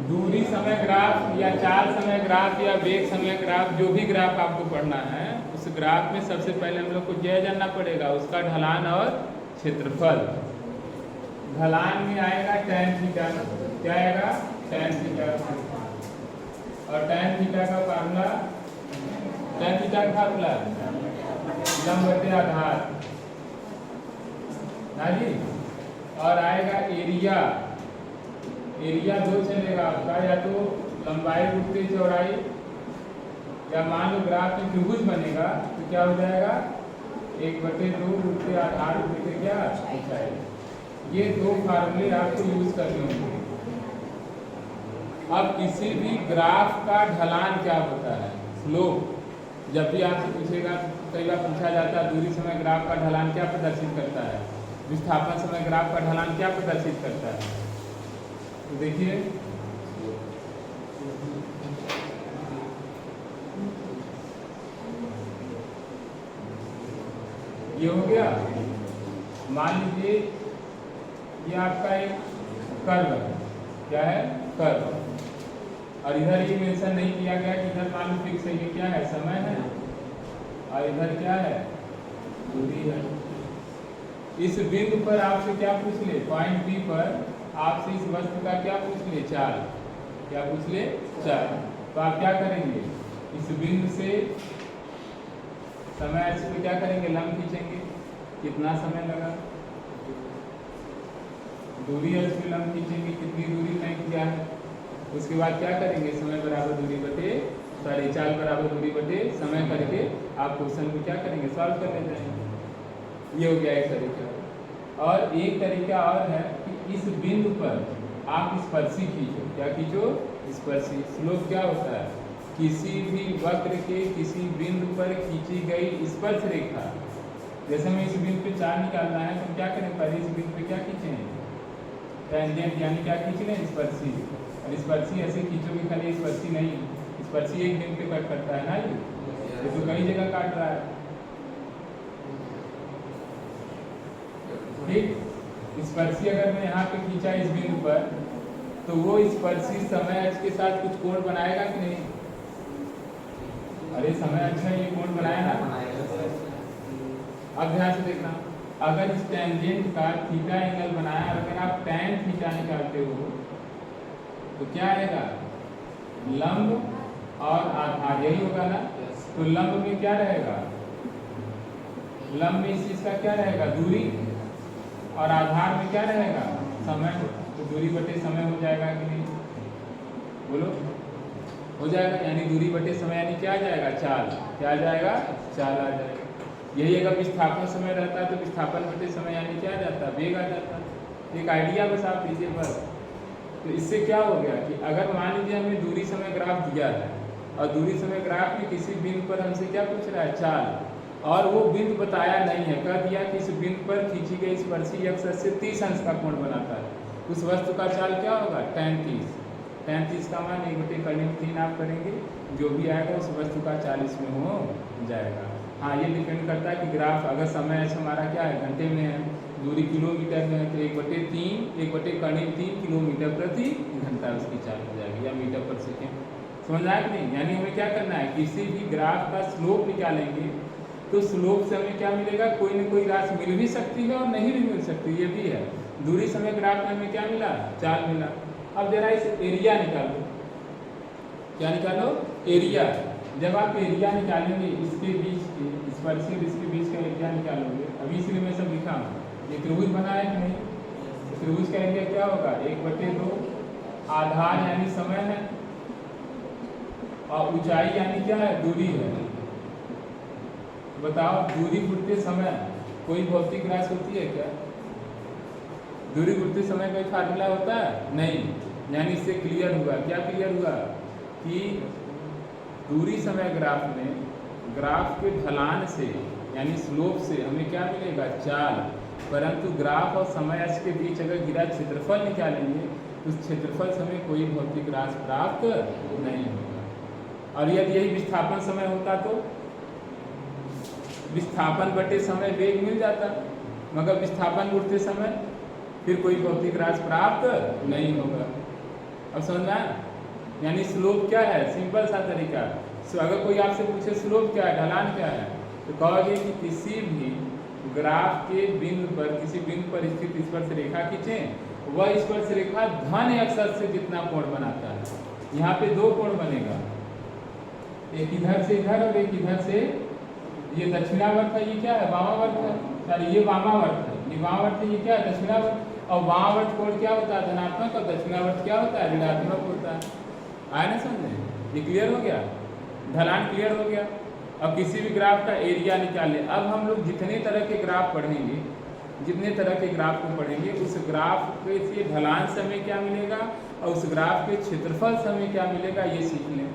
दूरी समय ग्राफ या चाल समय ग्राफ या वेग समय ग्राफ, जो भी ग्राफ आपको पढ़ना है, उस ग्राफ में सबसे पहले हम लोग को यह जानना पड़ेगा उसका ढलान और क्षेत्रफल। ढलान में आएगा tan थीटा, क्या आएगा tan थीटा, और tan थीटा का फार्मूला, tan थीटा का फार्मूला लंब बटे आधार ना जी। और आएगा एरिया, एरिया दो चलेगा आपका, या तो लंबाई गुणित चौड़ाई, या मान लो ग्राफ में त्रिभुज बनेगा तो क्या हो जाएगा 1/2 गुणित आधार गुणित क्या ऊंचाई। ये दो फार्मूले आपको यूज करने होंगे। अब किसी भी ग्राफ का ढलान क्या होता है, स्लोप। जब भी आपसे पूछेगा, कई बार पूछा जाता है दूरी समय ग्राफ का ढलान क्या प्रदर्शित करता है, विस्थापन समय ग्राफ का ढलान क्या प्रदर्शित करता है। तो देखिए ये हो गया, मान लीजिए ये आपका एक कर्व है, क्या है कर्व, और इधर ये मेंशन नहीं किया गया कि इधर मान लो फिक्स है, ये क्या है समय है, और इधर क्या है दूरी है। इस बिंदु पर आपसे क्या पूछ ले, पॉइंट बी पर आपसे इस वस्तु का क्या पूछ ले, चाल, क्या पूछ ले, चाल। तो आप क्या करेंगे, इस बिंदु से समय अक्ष पे क्या करेंगे, लंब खींचेंगे, कितना समय लगा, दूरी अक्ष पे लंब खींचेंगे, कितनी दूरी तय किया है। उसके बाद क्या करेंगे, समय बराबर दूरी बटे चाल बराबर दूरी बटे समय करके आप क्वेश्चन को क्या करेंगे, सॉल्व कर ले जाएंगे। ये हो गया एक तरीका। और एक तरीका और है कि इस बिंदु पर आप स्पर्शी खींचो, क्या खींचो, स्पर्शी। स्लोप क्या होता है, किसी भी वक्र के किसी बिंदु पर खींची गई स्पर्श रेखा। जैसे हमें इस बिंदु पे चाल निकालना है तो हम क्या करें, पहले इस बिंदु पे क्या खींचें, टेंजेंट, यानी क्या खींच लें, स्पर्शी। और स्पर्शी ऐसे खींचोगे, खाली स्पर्शी नहीं, स्पर्शी एक बिंदु पे कट करता है ना, ये तो कई जगह काट रहा है, ठीक। स्पर्शी अगर मैं यहाँ पे खींचा इस बिंदु पर, तो वो स्पर्शी समय अक्ष के साथ कुछ कोण बनाएगा कि नहीं, अरे समय अच्छा ये कोण बनाया ना। अब ध्यान से देखना, अगर इस टेंजेंट का थीटा एंगल बनाया, अगर आप tan थीटा निकालते हो तो क्या आएगा, लंब और आधार, यही होगा ना। तो लंब में क्या रहेगा, लंब में इस चीज का क्या रहेगा, दूरी, और आधार में क्या रहेगा, समय। तो दूरी बटे समय हो जाएगा कि नहीं, बोलो, हो जाएगा। यानी दूरी बटे समय यानी क्या आ जाएगा, चाल, क्या आ जाएगा, चाल आ जाएगा। यही अगर विस्थापन समय रहता है तो विस्थापन बटे समय यानी क्या आ जाता, वेग आ जाता। एक आइडिया बस आप लीजिए बस। तो इससे क्या हो गया कि अगर मान लीजिए हमें दूरी समय ग्राफ दिया है, और दूरी समय ग्राफ में किसी बिंदु पर हमसे क्या पूछ रहा है, चाल, और वो बिंदु बताया नहीं है, कह दिया कि इस बिंदु पर खींची गई स्पर्शी अक्ष से 30 अंश का कोण बनाता है, उस वस्तु का चाल क्या होगा, tan 30। tan 30 का मान 1/3 आप करेंगे, जो भी आएगा उस वस्तु का 40 में हो जाएगा। हाँ, ये डिपेंड करता है कि ग्राफ, अगर समय अक्ष हमारा क्या है, घंटे में है, दूरी किलोमीटर में है, तो 1/3 किलोमीटर प्रति घंटा उसकी चाल हो जाएगी, या मीटर पर सेकेंड। समझ आया कि नहीं। यानी हमें क्या करना है, किसी भी ग्राफ का स्लोप निकालेंगे तो स्लोप से हमें क्या मिलेगा, कोई न कोई राशि मिल भी सकती है और नहीं भी मिल सकती, ये भी है। दूरी समय ग्राफ में हमें क्या मिला, चाल मिला। अब जरा इस एरिया निकालो, क्या निकालो, एरिया। जब आप एरिया निकालेंगे, इसके बीच के स्पर्शी और इसके बीच का एरिया निकालोगे, अभी इसलिए मैं सब लिखा हूँ, ये त्रिभुज बना है कि नहीं, त्रिभुज का एरिया क्या होगा, 1/2, आधार यानी समय है, और ऊंचाई यानी क्या है, दूरी है। बताओ, दूरी गुणित समय कोई भौतिक राशि होती है क्या, दूरी गुणित समय कोई फार्मूला होता है नहीं। यानी इससे क्लियर हुआ, क्या क्लियर हुआ कि दूरी समय ग्राफ में ग्राफ के ढलान से यानी स्लोप से हमें क्या मिलेगा, चाल। परंतु ग्राफ और समय अक्ष के बीच अगर गिरा क्षेत्रफल निकालेंगे तो उस क्षेत्रफल से हमें कोई भौतिक राशि प्राप्त नहीं होगा। और यदि यही विस्थापन समय होता तो विस्थापन बटे समय वेग मिल जाता, मगर विस्थापन बढ़ते समय फिर कोई भौतिक राशि प्राप्त नहीं होगा। अब समझ में आया? यानी स्लोप क्या है, सिंपल सा तरीका। अगर कोई आपसे पूछे स्लोप क्या है, ढलान क्या है, तो कहोगे कि किसी भी ग्राफ के बिंदु पर, किसी बिंदु पर स्थित स्पर्श रेखा खींचें, वह स्पर्श रेखा धन एक्स अक्ष से जितना कोण बनाता है। यहाँ पे दो कोण बनेगा, एक इधर से इधर और एक इधर से, ये दक्षिणावर्त है, ये क्या है वामावर्त है, सॉरी ये वामावर्त है, ये वामावर्त है, ये क्या है दक्षिणावर्त। और वामावर्त कोण क्या होता है धनात्मक, और दक्षिणावर्त क्या होता है ऋणात्मक होता है। आया ना समझे? ये क्लियर हो गया, ढलान क्लियर हो गया। अब किसी भी ग्राफ का एरिया निकालें। अब हम लोग जितने तरह के ग्राफ पढ़ेंगे, जितने तरह के ग्राफ को पढ़ेंगे, उस ग्राफ के से ढलान समय क्या मिलेगा और उस ग्राफ के क्षेत्रफल समय क्या मिलेगा, ये सीख लें।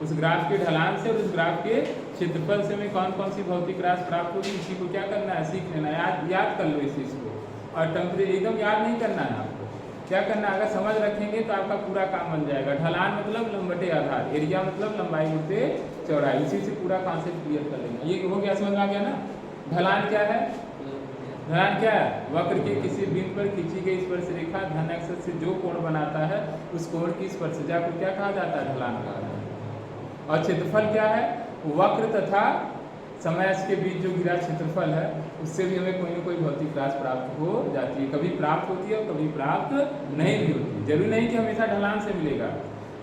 उस ग्राफ के ढलान से और उस ग्राफ के क्षेत्रफल से में कौन कौन सी भौतिक राशि प्राप्त होगी, इसी को क्या करना है, सीख लेना है। याद कर लो इस चीज़ को, और टेम्परेरी एकदम याद नहीं करना है आपको। क्या करना है, अगर समझ रखेंगे तो आपका पूरा काम बन जाएगा। ढलान मतलब लंबटे आधार, एरिया मतलब लंबाई गुणित चौड़ाई, इसी से पूरा कॉन्सेप्ट क्लियर कर लेंगे। ये हो गया, समझ में आ गया ना? ढलान क्या है? ढलान क्या है? वक्र के किसी बिंदु पर खींची गई स्पर्श रेखा धन एक्स से जो कोण बनाता है, उस कोण की स्पर्शजा को क्या कहा जाता है, ढलान कहा जाता है। और क्षेत्रफल क्या है? वक्र तथा समय के बीच जो गिरा क्षेत्रफल है, उससे भी हमें कोई ना कोई भौतिक राशि प्राप्त हो जाती है। कभी प्राप्त होती है और कभी प्राप्त नहीं भी होती। जरूरी नहीं कि हमेशा ढलान से मिलेगा।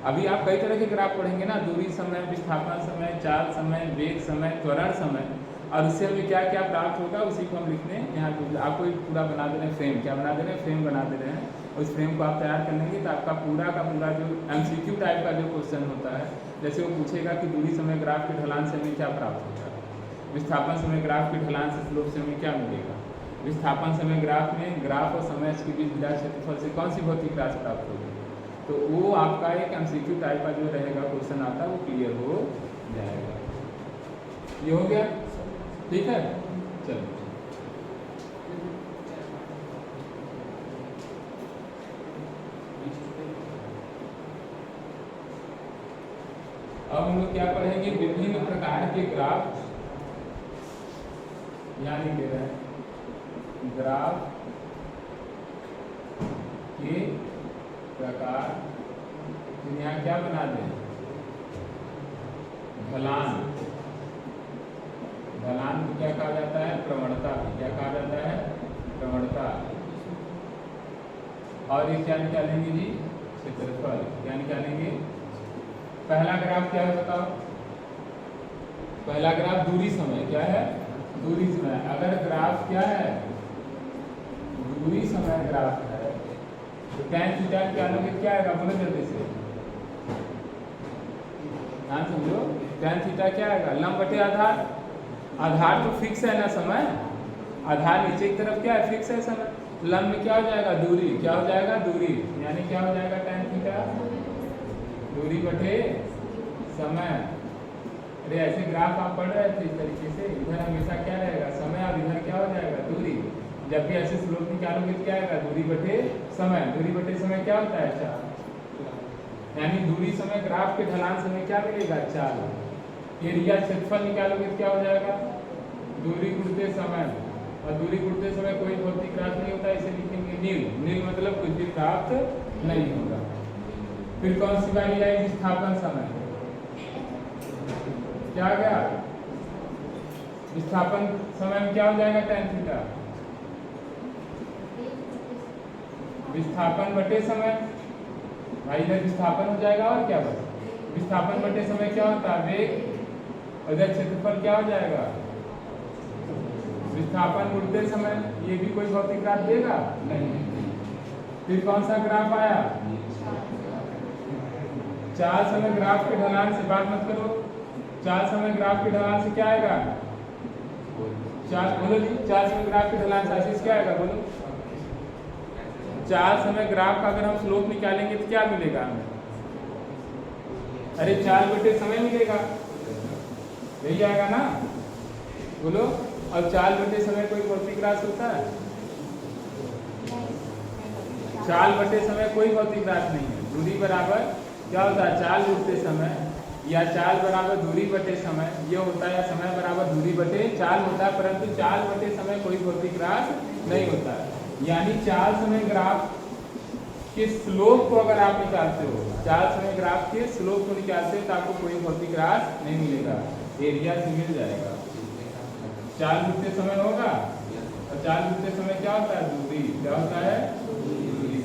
अभी आप कई तरह के ग्राफ पढ़ेंगे ना, दूरी समय, विस्थापन समय, चाल समय, वेग समय, त्वरण समय, और उससे हमें क्या क्या प्राप्त होगा उसी को हम लिखने यहाँ आपको एक पूरा बना दे रहे हैं फ्रेम। क्या बना दे रहे हैं? फ्रेम बना दे रहे हैं। उस फ्रेम को आप तैयार कर लेंगे तो आपका पूरा का पूरा जो MCQ टाइप का जो क्वेश्चन होता है, जैसे वो पूछेगा कि दूरी समय ग्राफ के ढलान से हमें क्या प्राप्त होगा, विस्थापन समय ग्राफ के ढलान से स्लोप से हमें क्या मिलेगा, विस्थापन समय ग्राफ में ग्राफ और समय के बीच गिरा क्षेत्रफल से कौन सी भौतिक राशि प्राप्त होगी, तो वो आपका एक MCQ टाइप का जो रहेगा क्वेश्चन आता है वो क्लियर हो जाएगा। ये हो गया, ठीक है। चलो अब हम लोग क्या पढ़ेंगे, विभिन्न प्रकार के ग्राफ, यानी दे रहे हैं ग्राफ के प्रकार। यहाँ क्या बना दें, ढलान। ढलान को क्या कहा जाता है, प्रवणता। क्या कहा जाता है, प्रवणता। और ये क्या निकालेंगे जी, क्षेत्रफल। क्या निकालेंगे? पहला ग्राफ क्या है बताओ? पहला ग्राफ दूरी समय। क्या है? दूरी समय। अगर ग्राफ क्या है, दूरी समय ग्राफ है, तो tan थीटा क्या लोगे, क्या आएगा, बोलो जल्दी से, ध्यान समझो। tan थीटा क्या आएगा, लंब बटे आधार। आधार तो फिक्स है ना समय, आधार नीचे की तरफ क्या है, फिक्स है समय। लंब में क्या हो जाएगा, दूरी। क्या हो जाएगा, दूरी, यानी क्या हो जाएगा tan थीटा, दूरी बटे समय। अरे ऐसे ग्राफ आप पढ़ रहे थे इस तरीके से, इधर हमेशा क्या रहेगा, समय, और इधर क्या हो जाएगा, दूरी। जब भी ऐसे स्लोप निकालोगे तो क्या आएगा, दूरी बटे समय। दूरी बटे समय क्या होता है, चाल। यानी दूरी समय ग्राफ के ढलान समय क्या मिलेगा, चाल। एरिया क्षेत्रफल निकालोगे तो क्या हो जाएगा, दूरी गुणित समय। और दूरी गुणित समय कोई भौतिक राशि नहीं होता, इसे लिखेंगे नील। नील मतलब कुछ भी प्राप्त नहीं होगा। फिर कौन सी बारी आई, विस्थापन समय। क्या आ गया, विस्थापन समय में क्या हो जाएगा, tan थीटा। विस्थापन बटे समय, भाई इधर विस्थापन हो जाएगा और क्या बस, विस्थापन बटे समय क्या होता है, वेग। इधर क्षेत्रफल क्या हो जाएगा, विस्थापन गुणित समय। ये भी कोई भौतिक राशि देगा नहीं। फिर कौन सा ग्राफ आया, चाल समय ग्राफ के ढलान से, बात मत करो, चाल समय ग्राफ के ढलान से क्या आएगा, चाल, बोलो जी, चाल समय ग्राफ के ढलान से आशीष क्या आएगा, बोलो। चाल समय ग्राफ का अगर हम स्लोप निकालेंगे तो क्या मिलेगा हमें, अरे चाल बटे समय मिलेगा, यही आएगा ना, बोलो। और चाल बटे समय कोई भौतिक राशि होता है, चाल बटे समय कोई भौतिक राशि नहीं है। दूरी बराबर क्या होता है, चाल बटे समय, या चाल बराबर दूरी बटे समय, ये होता है, या समय बराबर दूरी बटे चाल होता है, परंतु चाल बटे समय कोई भौतिक राशि नहीं होता है। यानी चाल समय ग्राफ कि स्लोप को अगर आप निकालते हो, चाल समय ग्राफ के स्लोप को निकालते हो तो आपको कोई भौतिक रास नहीं मिलेगा, एरिया से मिल जाएगा। चाल घूमते समय होगा, और चाल घूमते समय क्या होता है, दूरी। क्या होता है, दूरी।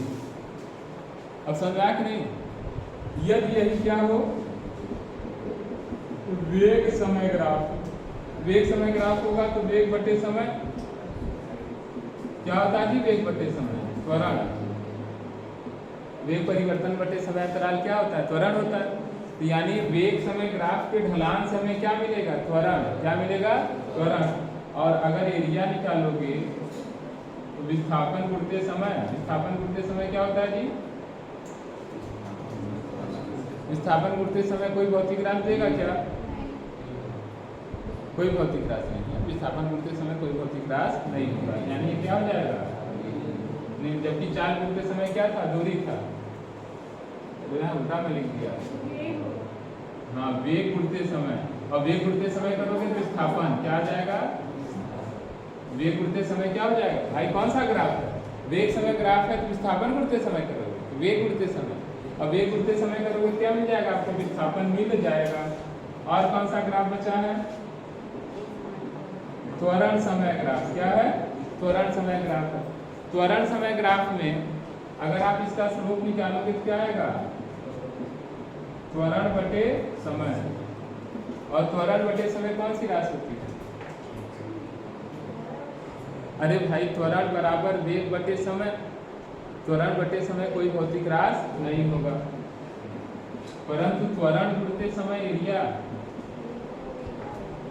अब समझ आया कि नहीं? यदि यही क्या हो, वेग समय ग्राफ, वेग समय ग्राफ होगा तो वेग बटे समय क्या होता है जी, वेग बटे समय त्वरण। वेग परिवर्तन बटे समय अंतराल क्या होता है, त्वरण होता है। तो यानी वेग समय ग्राफ के ढलान से हमें क्या मिलेगा, त्वरण। क्या मिलेगा, त्वरण। और अगर एरिया निकालोगे तो विस्थापन गुणित समय, विस्थापन गुणित समय क्या होता है जी, विस्थापन गुणित समय कोई भौतिक राशि देगा क्या, कोई भौतिक राशि नहीं है। विस्थापन गुणित समय कोई भौतिक राशि नहीं होगा, यानी ये क्या हो जाएगा, नहीं। जबकि चाल गुणित समय क्या था, दूरी था, उल्टा में लिख दिया। हाँ, वेग गुणित समय, और वेग गुणित समय करोगे तो विस्थापन क्या आ जाएगा, वेग गुणित समय क्या हो जाएगा भाई, कौन सा ग्राफ है, वेग समय ग्राफ है तो विस्थापन गुणित समय करोगे तो वेग गुणित समय, और वेग गुणित समय करोगे क्या मिल जाएगा आपको, विस्थापन मिल जाएगा। और कौन सा ग्राफ बचा है, त्वरण समय ग्राफ। क्या है, त्वरण समय ग्राफ है। त्वरण समय ग्राफ में अगर आप इसका स्लोप निकालोगे तो क्या आएगा, त्वरण बटे समय। और त्वरण बटे समय कौन सी राशि होती है, अरे भाई त्वरण बराबर वेग बटे समय, त्वरण बटे समय कोई भौतिक राशि नहीं होगा, परंतु त्वरण गुणित समय एरिया,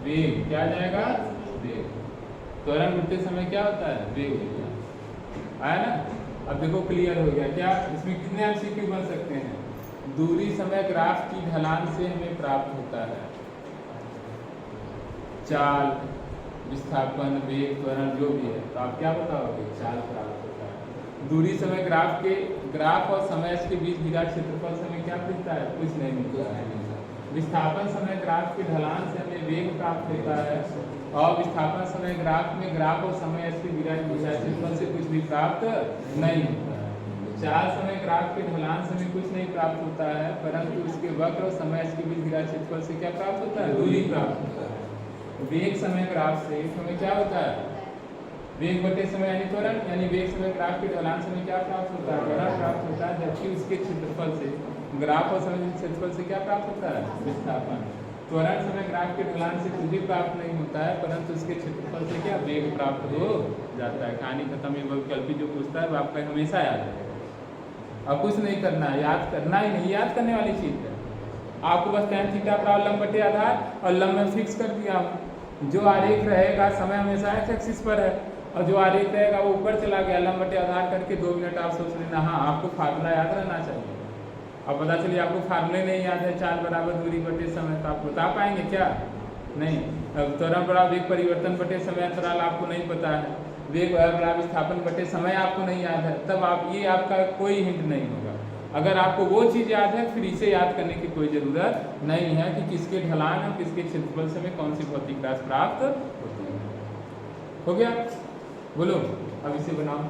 वेग क्या जाएगा, वेग। त्वरण गुणित समय क्या होता है, वेग एरिया। आया ना? अब देखो क्लियर हो गया क्या, इसमें कितने एमसीक्यू बन सकते हैं। दूरी समय ग्राफ की ढलान से हमें प्राप्त होता है चाल, विस्थापन, वेग, त्वरण जो भी है, तो आप क्या बताओगे, चाल प्राप्त होता है। दूरी समय ग्राफ के, ग्राफ और समय के बीच विराट क्षेत्रफल से हमें क्या मिलता है, कुछ नहीं मिलता है। विस्थापन समय ग्राफ की ढलान से हमें वेग प्राप्त होता है, और विस्थापन समय ग्राफ में ग्राफ और समय के विराट क्षेत्रफल से कुछ भी प्राप्त नहीं होता है। चाल समय ग्राफ के ढलान से हमें कुछ नहीं प्राप्त होता है, परंतु उसके वक्र और समय के बीच विराट क्षेत्रफल से क्या प्राप्त होता है, दूरी प्राप्त होता है। वेग समय ग्राफ से हमें क्या होता है, वेग बटे समय यानी त्वरण, यानी वेग समय ग्राफ के ढलान से हमें क्या प्राप्त होता है, त्वरण प्राप्त होता है। जबकि उसके क्षेत्रफल से, ग्राफ और समय के क्षेत्रफल से क्या प्राप्त होता है, विस्थापन। त्वरण समय ग्राफ के ढलान से कुछ भी प्राप्त नहीं होता है, परंतु उसके क्षेत्रफल से क्या, वेग प्राप्त हो जाता है। कहानी खत्म। ये बहुविकल्पी जो पूछता है वो आपका हमेशा याद रहेगा, और कुछ नहीं करना है, याद करना ही नहीं, याद करने वाली चीज़ है। आपको बस tan थीटा प्राप्त लंब बटे आधार, और लंब में फिक्स कर दिया। जो आरेख रहेगा समय हमेशा एक्स एक्सिस पर है, और जो आरेख रहेगा वो ऊपर चला गया, लंब बटे आधार करके 2 मिनट आप सोच लेना। हाँ, आपको फार्मूला याद रहना चाहिए। अब पता चलिए आपको फार्मूले नहीं याद है, चाल बराबर दूरी बटे समय, तो आप बता पाएंगे क्या, नहीं। अब त्वरण बराबर वेग परिवर्तन बटे समय अंतराल आपको नहीं पता है, वेग बराबर विस्थापन बटे समय आपको नहीं याद है, तब आप ये आपका कोई हिंट नहीं होगा। अगर आपको वो चीज़ याद है फिर इसे याद करने की कोई ज़रूरत नहीं है कि किसके ढलान और किसके क्षेत्रफल से हमें कौन सी भौतिक राशि प्राप्त होती है। हो गया, बोलो अब इसे बनाओ,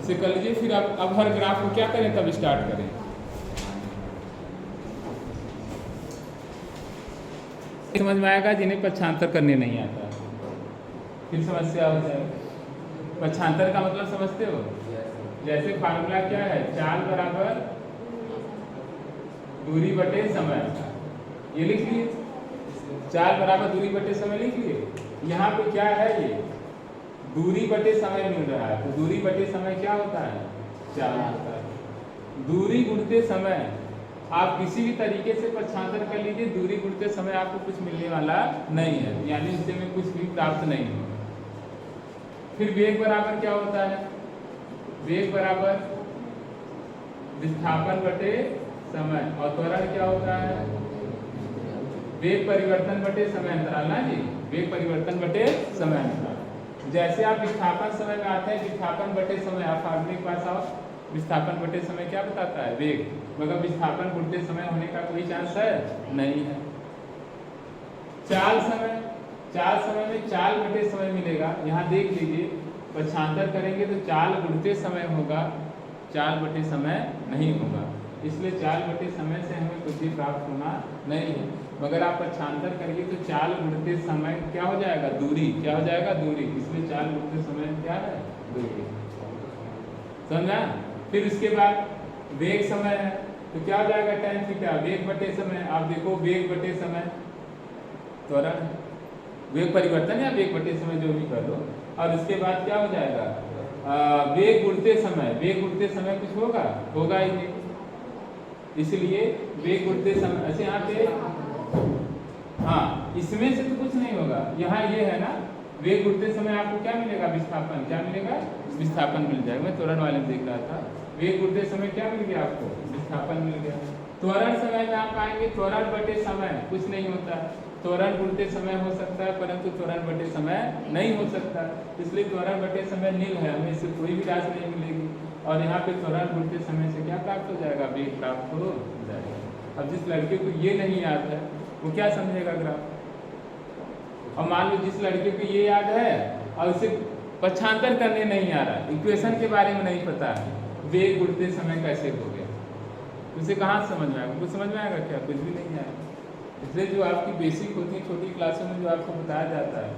इसे कर लीजिए। फिर अब हर ग्राफ को क्या करें, तब स्टार्ट करें। समझ में आएगा जिन्हें पक्षांतर करने नहीं आता, फिर समस्या हो जाएगी। पक्षांतर का मतलब समझते हो, जैसे फार्मूला क्या है, चाल बराबर दूरी बटे समय, ये लिख लिए। चाल बराबर दूरी बटे समय लिख लिए। यहाँ पे क्या है, ये दूरी बटे समय मिल रहा है, तो दूरी बटे समय क्या होता है, चाल होता है। दूरी गुणित समय आप किसी भी तरीके से पक्षांतर कर लीजिए, दूरी गुणित समय आपको कुछ मिलने वाला नहीं है, यानी उससे में कुछ भी प्राप्त नहीं होगा। फिर वेग बराबर क्या होता है, वेग बराबर विस्थापन बटे समय, और त्वरण क्या होता है, वेग परिवर्तन बटे समय अंतराल ना जी, वेग परिवर्तन बटे समय अंतराल। जैसे आप विस्थापन समय में आते हैं, विस्थापन बटे समय, आप फार्मूले के पास आओ, विस्थापन बटे समय क्या बताता है, वेग, मगर विस्थापन गुणित समय होने का कोई चांस है नहीं है। चाल समय, चाल समय में चाल बटे समय मिलेगा। यहाँ देख लीजिए, पक्षांतर करेंगे तो चाल उड़ते समय होगा, चाल बटे समय नहीं होगा। इसलिए चाल बटे समय से हमें कुछ भी प्राप्त होना नहीं है। मगर आप पक्षांतर करिए तो चाल उड़ते समय क्या हो जाएगा, दूरी। क्या हो जाएगा, दूरी। इसलिए चाल उड़ते समय क्या है, दूरी। समझा। फिर उसके बाद वेग समय है तो क्या हो जाएगा, tan थीटा। वेग बटे समय, आप देखो वेग बटे समय त्वरण, वेग परिवर्तन या वेग बटे समय जो भी कर लो। और उसके बाद क्या हो जाएगा, वेग उड़ते समय। वेग उड़ते समय कुछ होगा ही नहीं, इसलिए वेग उड़ते समय। अच्छा यहाँ पे हाँ, इसमें से तो कुछ नहीं होगा। यहाँ ये है ना, वेग उड़ते समय आपको क्या मिलेगा, विस्थापन। क्या मिलेगा, विस्थापन मिल जाएगा। मैं त्वरण वाले में देख रहा था, वेग उड़ते समय क्या मिल गया आपको, विस्थापन मिल गया। त्वरण समय में आप आएंगे, त्वरण बटे समय कुछ नहीं होता। त्वरण उड़ते समय हो सकता है परंतु त्वरण बटे समय नहीं हो सकता, इसलिए त्वरण बटे समय नील है, हमें इससे कोई भी राशि नहीं मिलेगी। और यहाँ पे त्वरण उड़ते समय से क्या प्राप्त हो जाएगा, वेग प्राप्त हो जाएगा। अब जिस लड़के को ये नहीं याद है वो क्या समझेगा ग्राफ। और मान लो जिस लड़के को ये याद है और उसे पक्षांतर करने नहीं आ रहा, इक्वेशन के बारे में नहीं पता है, वेग उड़ते समय कैसे हो गया, उसे कहाँ समझ में आएगा, कुछ समझ में आएगा क्या, कुछ भी नहीं आएगा। इसलिए जो आपकी बेसिक होती है छोटी क्लासों में जो आपको बताया जाता है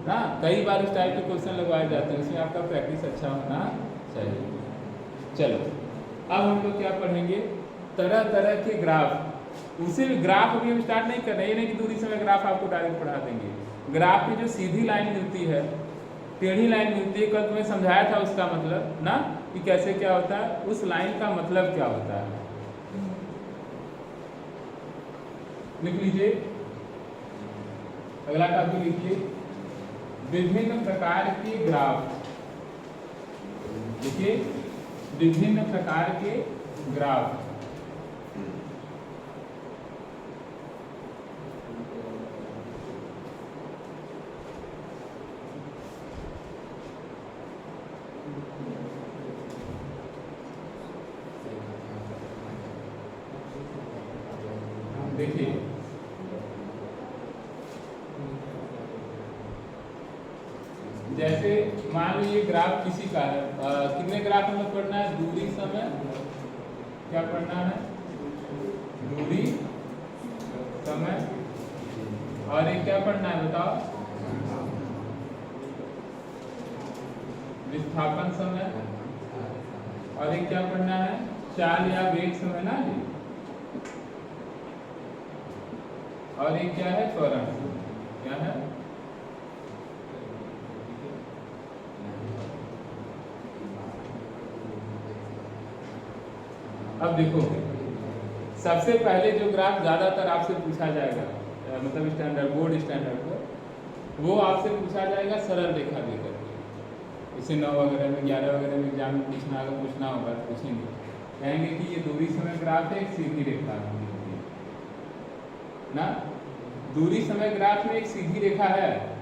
ना, कई बार उस टाइप के क्वेश्चन लगवाए जाते हैं, उसमें आपका प्रैक्टिस अच्छा होना चाहिए। चलो अब हम लोग क्या पढ़ेंगे, तरह तरह के ग्राफ। उसे भी ग्राफ अभी हम स्टार्ट नहीं कर रहे हैं, ये नहीं कि दूरी समय ग्राफ आपको डायरेक्ट पढ़ा देंगे। ग्राफ में जो सीधी लाइन मिलती है, टेढ़ी लाइन मिलती है, कल तुम्हें समझाया था उसका मतलब ना, कि कैसे क्या होता है, उस लाइन का मतलब क्या होता है। लिख लीजिए, अगला टॉपिक लिखिए, विभिन्न प्रकार के ग्राफ। देखिए, विभिन्न प्रकार के ग्राफ। देखिए जैसे मान लो ये ग्राफ किसी का है, कितने ग्राफ हमें पढ़ना है, दूरी समय, क्या पढ़ना है, दूरी समय, और एक क्या पढ़ना है बताओ, विस्थापन समय, और एक क्या पढ़ना है, चाल या वेग समय ना जी, और एक क्या है, त्वरण। क्या है, अब देखो सबसे पहले जो ग्राफ ज्यादातर आपसे पूछा जाएगा, मतलब स्टैंडर्ड बोर्ड स्टैंडर्ड को, वो आपसे पूछा जाएगा सरल रेखा देकर के। इसे 9 वगैरह में 11 वगैरह में एग्जाम में पूछना होगा तो पूछेंगे, कहेंगे कि ये दूरी समय ग्राफ है, एक सीधी रेखा है ना, दूरी समय ग्राफ में एक सीधी रेखा है,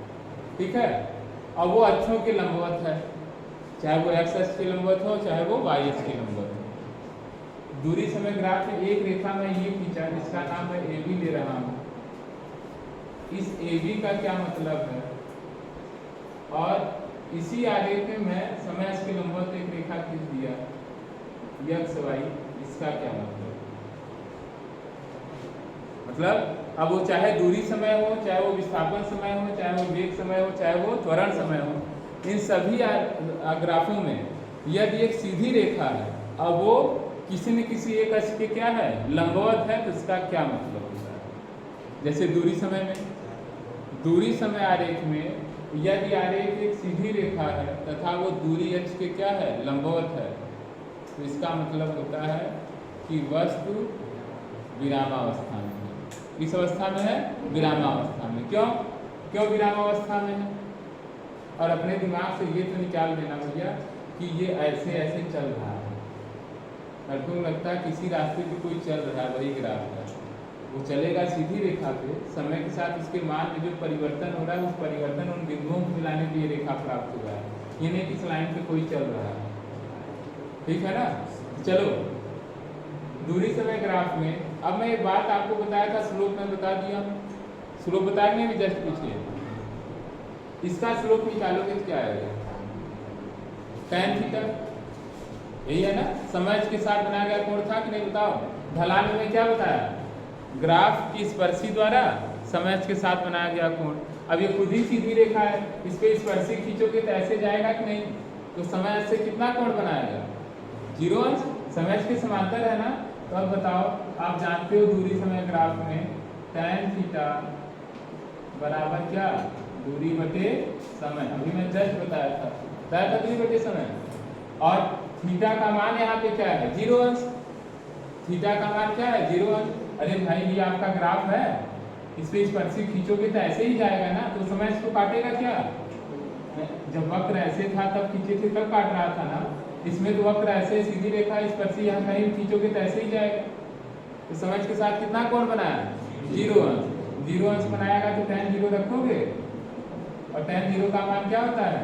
ठीक है, और वो अक्षों के लंबवत है, चाहे वो एक्स अक्ष के लंबवत हो चाहे वो वाई अक्ष के लंबवत हो। दूरी समय ग्राफ में एक रेखा में ये खींचा जिसका नाम मैं ए बी ले रहा हूँ, इस ए बी का क्या मतलब है, और इसी आरेख में मैं समय अक्ष के लंबवत एक रेखा खींच दिया एक्स वाई, इसका क्या मतलब अब वो चाहे दूरी समय हो, चाहे वो विस्थापन समय हो, चाहे वो वेग समय हो, चाहे वो त्वरण समय हो, इन सभी ग्राफों में यदि एक सीधी रेखा है अब वो किसी न किसी एक अक्ष के क्या है, लंबवत है, तो इसका क्या मतलब होता है। जैसे दूरी समय आरेख में यदि आरेख एक सीधी रेखा है तथा वो दूरी अक्ष के क्या है, लंबवत है, तो इसका मतलब होता है कि वस्तु विरामावस्था में है। किस अवस्था में है, विरामावस्था में। क्यों विरामावस्था में है, और अपने दिमाग से ये तो निकाल देना भैया कि ये ऐसे ऐसे चल रहा है, और तुम लगता है किसी रास्ते पे कोई चल रहा है, वही ग्राफ है, वो चलेगा सीधी रेखा पे, समय के साथ उसके मान में जो परिवर्तन हो रहा है उस परिवर्तन उन बिंदुओं को मिलाने के लिए रेखा प्राप्त हुआ है, ये नहीं कि इस लाइन पे कोई चल रहा है, ठीक है ना। चलो दूरी समय ग्राफ में अब मैं एक बात आपको बताया था, स्लोप में बता दिया, स्लोप बताने में जस्ट पूछिए, इसका स्लोप निकालोगे क्या आएगा, tan थीटा, यही है ना। समय के साथ बनाया गया कोण था कि नहीं बताओ। ढलान में क्या बताया, ग्राफ की स्पर्शी द्वारा समय के साथ बनाया गया कोण। अब ये खुद ही सीधी रेखा है, इस पे स्पर्शी खींचोगे तो ऐसे जाएगा कि नहीं, तो समय से कितना कोण बनाएगा, 0 अंश। समय के समांतर है ना, तो अब बताओ, आप जानते हो दूरी समय ग्राफ में tan थीटा बराबर क्या, दूरी बटे समय। अभी मैं जस्ट बताया था दूरी बटे समय। और थीटा का मान यहाँ पे क्या है, 0 अंश। थीटा का मान क्या है, 0 अंश। अरे भाई ये आपका ग्राफ है, इस पे स्पर्शी खींचोगे तो ऐसे ही जाएगा ना, तो समय इसको काटेगा क्या। जब वक्र ऐसे था तब खींचे थे, तब काट रहा था ना। इसमें तो वक्र ऐसे सीधी रेखा, स्पर्शी यहाँ कहीं खींचोगे तो ऐसे ही जाएगा। तो समय के साथ कितना कोण बनाया, 0 अंश। 0 अंश बनाएगा तो tan 0 रखोगे, और tan 0 का मान क्या होता है,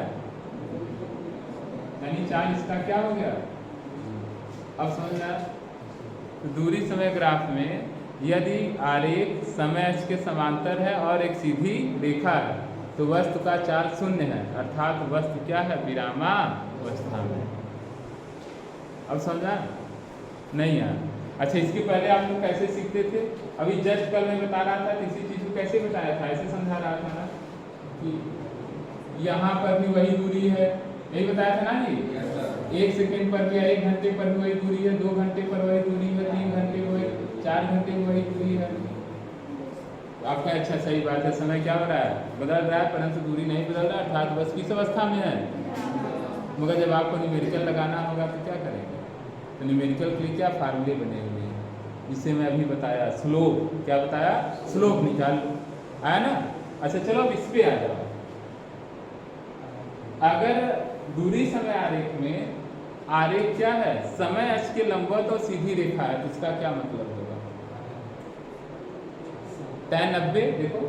यानी 40 का क्या हो गया। अब समझना, तो दूरी समय ग्राफ में यदि आरेख समय अक्ष के समांतर है और एक सीधी रेखा है, तो वस्तु का चाल शून्य है, अर्थात वस्तु क्या है, विरामावस्था में। अब समझा नहीं यार। अच्छा, इसके पहले आप लोग कैसे सीखते थे, अभी जस्ट कल मैं बता रहा था, इसी चीज को कैसे बताया था, ऐसे समझा रहा था ना कि यहाँ पर भी वही दूरी है, यही बताया था ना जी। 1 सेकंड पर भी, 1 घंटे पर भी वही दूरी है, 2 घंटे पर वही दूरी है, 3 घंटे वही, 4 घंटे वही दूरी है। आपका अच्छा सही बात है, समय क्या हो रहा है, बदल रहा है, परंतु दूरी नहीं बदल रहा, अर्थात बस किस अवस्था में है। मगर जब आपको न्यूमेरिकल लगाना होगा तो क्या करेंगे, तो न्यूमेरिकल के लिए क्या फार्मूले बने हुए हैं, जिससे मैं अभी बताया, स्लोप, क्या बताया, स्लोप निकाल आया ना। अच्छा चलो अब इस पे आ जाओ। अगर दूरी समय आरेख में आरेख क्या है, समय अक्ष के लंबवत और सीधी रेखा है, तो इसका क्या मतलब होगा, tan 90। देखो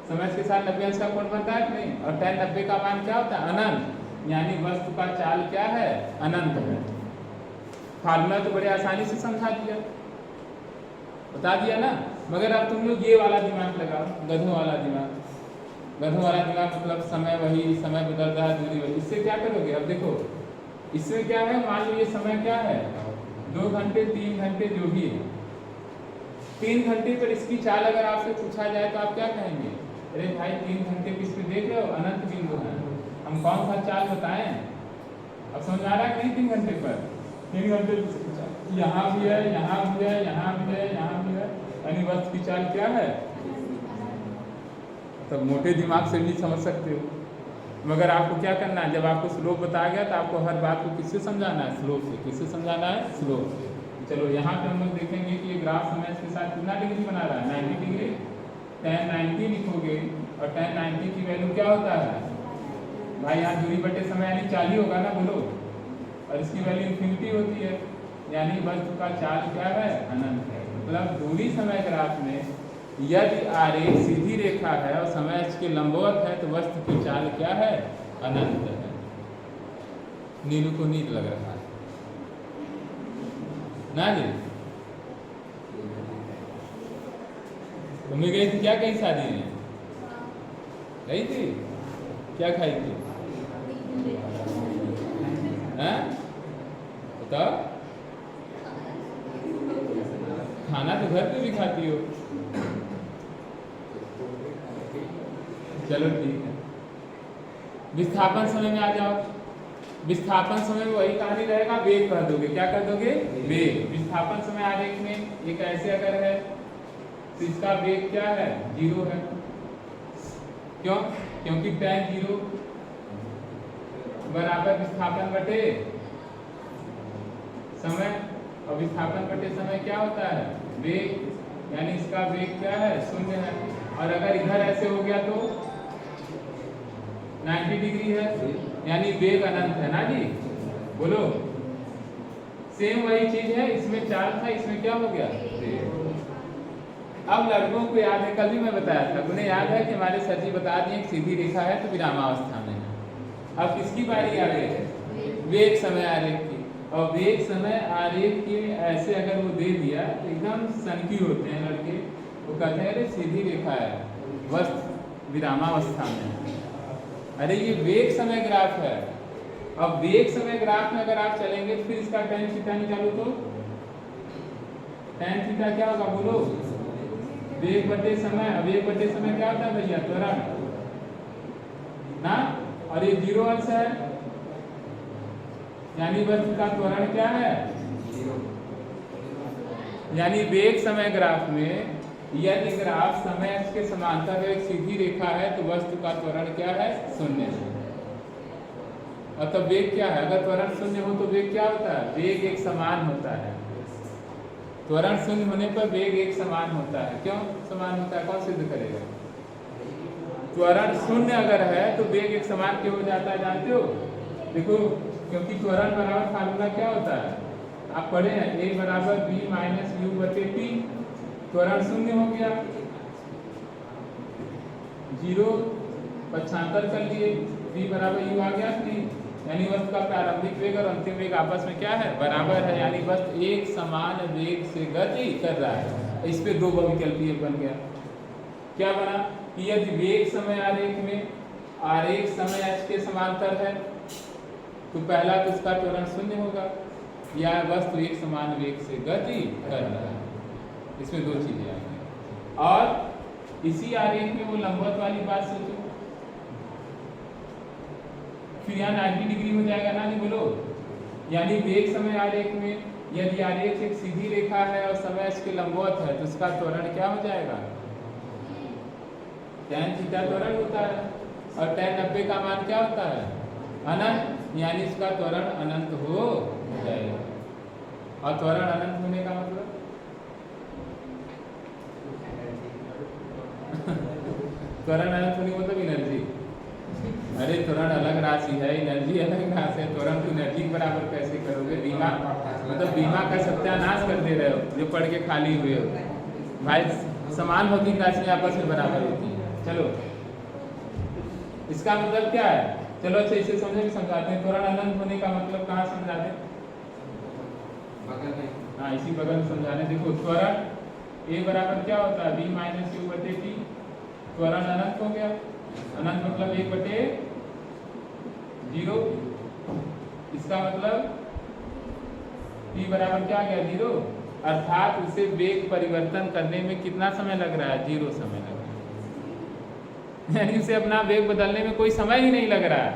समय अक्ष के साथ 90 अंश का कोण बनता है कि नहीं, और tan 90 का मान क्या होता है, अनंत, यानी वस्तु का चाल क्या है, अनंत है। फार्मूला तो बड़े आसानी से समझा दिया, बता दिया ना। मगर अब तुम लोग ये वाला दिमाग लगाओ, गधों वाला दिमाग। गधों वाला दिमाग मतलब समय वही, समय बदल रहा है, दूरी वही। इससे क्या करोगे, अब देखो इसमें क्या है, मान लो ये समय क्या है, 2 घंटे 3 घंटे जो भी है, 3 घंटे पर इसकी चाल अगर आपसे पूछा जाए तो आप क्या कहेंगे, अरे भाई 3 घंटे किस पे देख रहे हो, अनंत बिंदु है, हम कौन सा चाल बताएं। अब समझ आ रहा है कि नहीं, 3 घंटे पर 3 घंटे यहाँ भी है, यहाँ भी है, यहाँ भी है, यहाँ भी है, यानी वस्तु की चाल क्या है। तब मोटे दिमाग से भी समझ सकते हो, मगर आपको क्या करना है, जब आपको स्लोप बताया गया तो आपको हर बात को किससे समझाना है, स्लोप से। किससे समझाना है, स्लोप से। चलो यहाँ पे हम लोग देखेंगे कि ये ग्राफ समय के साथ कितना डिग्री बना रहा है, 90 डिग्री। tan 90 लिखोगे, और tan 90 की वैल्यू क्या होता है भाई, यहाँ दूरी बटे समय यानी 40 होगा ना, बोलो। और इसकी वैल्यू इन्फिनिटी होती है, यानी वस्तु का चाल क्या है, अनंत है। मतलब दूरी समय ग्राफ में यदि आरेख सीधी रेखा है और समय अक्ष के लंबवत है, तो वस्तु की चाल क्या है, अनंत है। नीलू को नींद लग रहा है ना जी। तुमने गई थी क्या कहीं शादी में, गई थी, क्या खाई थी, बताओ। खाना तो घर पे भी खाती हो, चलो ठीक है। विस्थापन समय में आ जाओ। विस्थापन समय में वही कहानी रहेगा, वेग कह दोगे, क्या कर दोगे, वेग। विस्थापन समय आरेख में एक ऐसे अगर है तो इसका वेग क्या है, 0 है। क्यों, क्योंकि tan 0 बराबर विस्थापन बटे समय, और विस्थापन बटे समय क्या होता है, वेग, यानी इसका वेग क्या है, 0 है। और अगर इधर ऐसे हो गया तो 90 डिग्री है, यानी वेग अनंत है ना जी, बोलो। सेम वही चीज है, इसमें चाल था, इसमें क्या हो गया। अब लड़कों को याद है, कल भी मैं बताया था, उन्हें याद है कि हमारे सर जी बता दिए सीधी रेखा है तो विरामावस्था में है। अब किसकी बारी आ गई है, वेग समय आरेख की। और वेग समय आरेख के ऐसे अगर वो दे दिया तो एकदम सनकी होते हैं लड़के, वो कहते हैं अरे सीधी रेखा है, वस्तु विरामावस्था में। अरे ये वेग समय ग्राफ है अब वेग समय ग्राफ में अगर आप चलेंगे फिर इसका tan थीटा निकालो तो tan थीटा क्या होगा बोलो, वेग बटे समय। अब वेग बटे समय क्या होता है भैया, त्वरण ना, और ये 0 अंश है यानी वस्तु का त्वरण क्या है, यानी वेग समय ग्राफ में यदि ग्राफ समय अक्ष के समांतर एक सीधी रेखा है तो वस्तु का त्वरण क्या है, 0 है। और तब वेग क्या है, अगर त्वरण 0 हो तो वेग क्या होता है, वेग एक समान होता है। त्वरण 0 होने पर वेग एक समान होता है। क्यों समान होता है, कौन सिद्ध करेगा? त्वरण 0 अगर है तो वेग एक समान क्यों हो जाता है, जानते हो? देखो, क्योंकि त्वरण बराबर फार्मूला क्या होता है, आप पढ़े हैं, a बराबर b माइनस यू बटे टी। त्वरण 0 हो गया, 0 पक्षांतर कर लिए, b बराबर u आ गया t, यानी वस्तु का प्रारंभिक वेग और अंतिम वेग आपस में क्या है, बराबर है, यानी वस्तु एक समान वेग से गति कर रहा है। इस पे दो बहुविकल्पीय बन गया। क्या बना कि यदि वेग समय आरेख में आरेख समय अक्ष के समांतर है तो पहला तो उसका त्वरण 0 होगा, या वस्तु एक समान वेग से गति कर रहा है। इसमें दो चीजें आएंगी। और इसी आरेख में वो लंबवत वाली बात सोचो, फिर यहाँ 90 डिग्री हो जाएगा ना, नहीं बोलो। यानी वेग समय आरेख में यदि आरेख एक सीधी रेखा है और समय इसके लंबवत है तो उसका त्वरण क्या हो जाएगा, tan थीटा त्वरण होता है। और tan 90 का मान क्या होता है, अनंत, यानी इसका त्वरण अनंत हो जाएगा। और त्वरण अनंत होने का मतलब त्वरण अनंत होने का मतलब एनर्जी। अरे त्वरण अलग राशि है, एनर्जी अलग राशि है। त्वरण तो एनर्जी के बराबर कैसे करोगे? बीमा मतलब बीमा का सत्यानाश कर दे रहे हो जो पढ़ के खाली हुए हो भाई। समान भौतिक राशियां आपस में बराबर होती है। चलो इसका मतलब क्या है, चलो अच्छा इसे समझे भी समझाते हैं। त्वरण अनंत होने का मतलब कहाँ समझाते हैं, हाँ इसी बगल में समझा रहे। देखो त्वरण a बराबर क्या होता है, b माइनस यू बटे टी। त्वरण अनंत हो गया, अनंत मतलब 1 बटे 0। इसका मतलब p बराबर क्या गया, 0। अर्थात उसे वेग परिवर्तन करने में कितना समय लग रहा है, 0 समय लग रहा है। यानी उसे अपना वेग बदलने में कोई समय ही नहीं लग रहा है।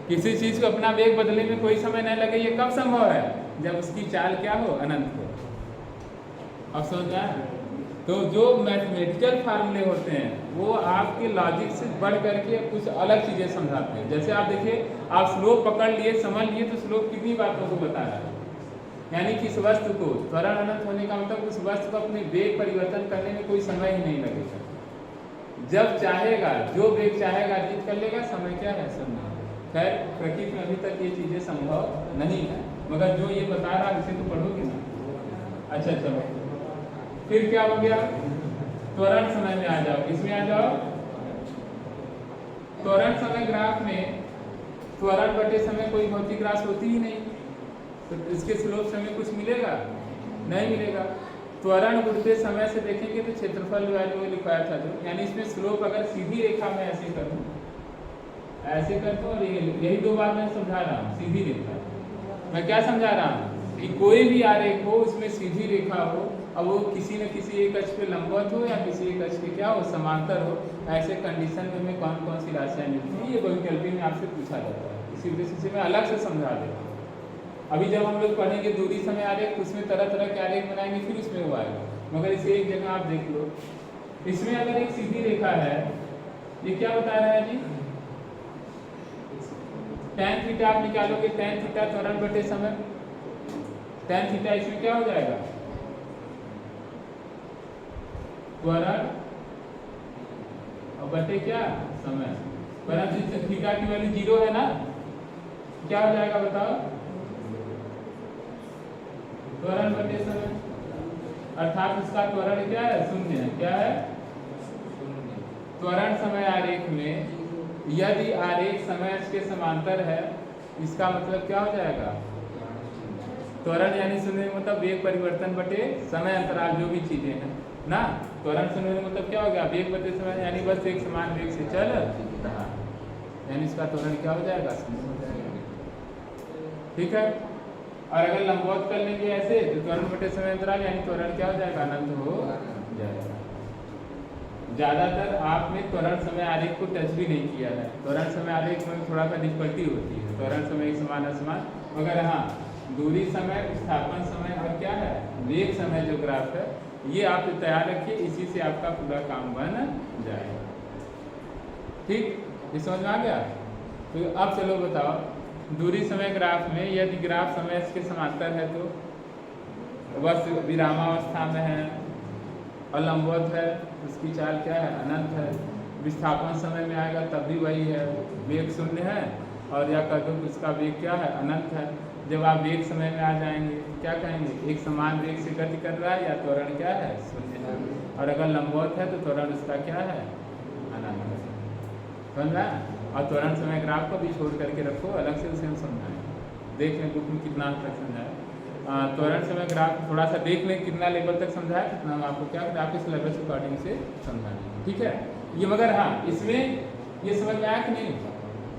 किसी चीज को अपना वेग बदलने में कोई समय नहीं लगे, ये कब संभव है, जब उसकी चाल क्या हो, अनंत हो। अब समझ आए? तो जो मैथमेटिकल फार्मूले होते हैं वो आपके लॉजिक से बढ़ करके कुछ अलग चीजें समझाते हैं। जैसे आप देखिए, आप स्लोप पकड़ लिए, समझ लिए, तो स्लोप कितनी बातों को बता रहा है। यानी कि इस वस्तु को त्वरण अनंत होने का मतलब उस वस्तु को अपने वेग परिवर्तन करने में कोई समय ही नहीं लगेगा। जब चाहेगा, जो वेग चाहेगा अर्जित कर लेगा। समय क्या है, समय। खैर प्रकृति में अभी तक ये चीजें संभव नहीं है, मगर जो ये बता रहा है उसे तो पढ़ोगे ना। अच्छा चलो, फिर क्या हो गया, त्वरण समय में आ जाओ। इसमें आ जाओ, त्वरण समय ग्राफ में त्वरण बटे समय कोई भौतिक राशि होती ही नहीं, तो इसके स्लोप समय कुछ मिलेगा नहीं मिलेगा। त्वरण उड़ते समय से देखेंगे तो क्षेत्रफल वैल्यू लिखवाया था जो, यानी इसमें स्लोप अगर सीधी रेखा में ऐसे करूं, ऐसे कर दो, और यही दो बात मैं समझा रहा हूँ। सीधी रेखा मैं क्या समझा रहा हूँ कि कोई भी आरेख हो उसमें सीधी रेखा हो, अब वो किसी न किसी एक अक्ष पे लंबवत हो या किसी एक अक्ष पे क्या हो, समांतर हो। ऐसे कंडीशन में हमें कौन कौन सी राशियाँ मिलती हैं, ये बहुविकल्पी में आपसे पूछा जाता है। इसी वजह से मैं अलग से समझा देता हूँ। अभी जब हम लोग पढ़ेंगे दूरी समय आरेख, उसमें तरह तरह के आरेख बनाएंगे, फिर उसमें वो आएगा। मगर इसे एक जगह आप देख लो, इसमें अगर एक सीधी रेखा है, ये क्या बता रहा है जी, tan थीटा आप निकालोगे, tan थीटा त्वरण बटे समय। tan थीटा इसमें क्या हो जाएगा, त्वरण और बटे क्या, समय। परंतु थीटा की वैल्यू 0 है ना, क्या हो जाएगा बताओ, त्वरण बटे समय। अर्थात उसका त्वरण क्या है, 0 है। क्या है, त्वरण समय आरेख में यदि आरेख समय के समांतर है, इसका मतलब क्या हो जाएगा, त्वरण यानी 0 मतलब वेग परिवर्तन बटे समय अंतराल, जो भी चीजें हैं ना। त्वरण 0 मतलब क्या हो गया, वेग बटे समय, यानी बस एक समान वेग से चल रहा। यानी इसका त्वरण क्या हो जाएगा, शून्य हो जाएगा। ठीक है। और अगर लंबवत कर लेंगे ऐसे तो त्वरण बटे समय अंतराल यानी त्वरण क्या हो जाएगा, अनंत हो जाएगा। ज़्यादातर आपने त्वरण समय आरेख को टच भी नहीं किया है। त्वरण समय आरेख में थोड़ा सा डिफिकल्टी होती है। त्वरण समय एक समान असमान, मगर हाँ दूरी समय, विस्थापन समय और क्या है वेग समय जो ग्राफ है ये आप तैयार रखिए, इसी से आपका पूरा काम बन जाएगा। ठीक, ये समझ में आ गया। तो अब चलो बताओ, दूरी समय ग्राफ में यदि ग्राफ समय इसके समांतर है तो बस विरामावस्था में है और लंबवत है, उसकी चाल क्या है, अनंत है। विस्थापन समय में आएगा तब भी वही है, वेग शून्य है और या कर दो उसका वेग क्या है, अनंत है। जब आप वेग समय में आ जाएंगे क्या कहेंगे, एक समान वेग से गति कर रहा है या त्वरण क्या है, शून्य है। और अगर लंबवत है तो त्वरण उसका क्या है, अनंत है। समझ रहा है। और त्वरण समय ग्राफ को भी छोड़ करके रखो, अलग से उसे हम समझाएं। देख लें बुक में कितना हद तक समझाया। त्वरण समय ग्राफ थोड़ा सा देख लें कितना लेवल तक समझाया, कितना हम आपको क्या आपके सिलेबस के अकॉर्डिंग से समझाएंगे। ठीक है ये, मगर हाँ इसमें ये समझ में आया कि नहीं,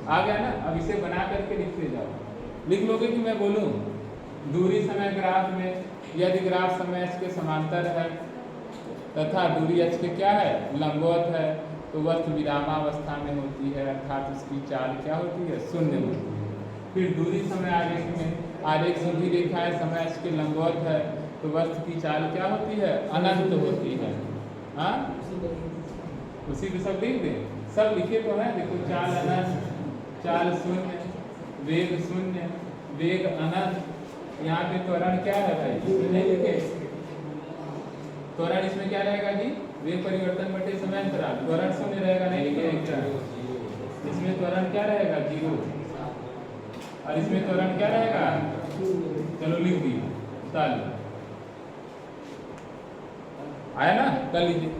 आ गया ना। अब इसे बना करके लिख ले जाओ, लिख लोगे कि मैं बोलूँ। दूरी समय ग्राफ में यदि ग्राफ समय x के समांतर है तथा दूरी h के क्या है, लंबवत है, तो वस्तु विरामावस्था में होती है, अर्थात उसकी चाल क्या होती है, शून्य होती है। फिर दूरी समय आरेख में आरेख सीधी रेखा है, समय h के लंबवत है, तो वस्तु की चाल क्या होती है, अनंत होती है। हाँ उसी को सब लिख दें, सब लिखे तो है, देखो चाल अनंत, चाल शून्य, वेग शून्य, वेग अनंत। यहाँ पे त्वरण क्या है भाई, इसमें नहीं लिखे। त्वरण इसमें क्या रहेगा जी, वेग परिवर्तन बटे समय अंतराल। त्वरण शून्य रहेगा, नहीं लिखे क्या, इसमें त्वरण क्या रहेगा, 0। और इसमें त्वरण क्या रहेगा, चलो लिख दिए, आया ना, कर लीजिए।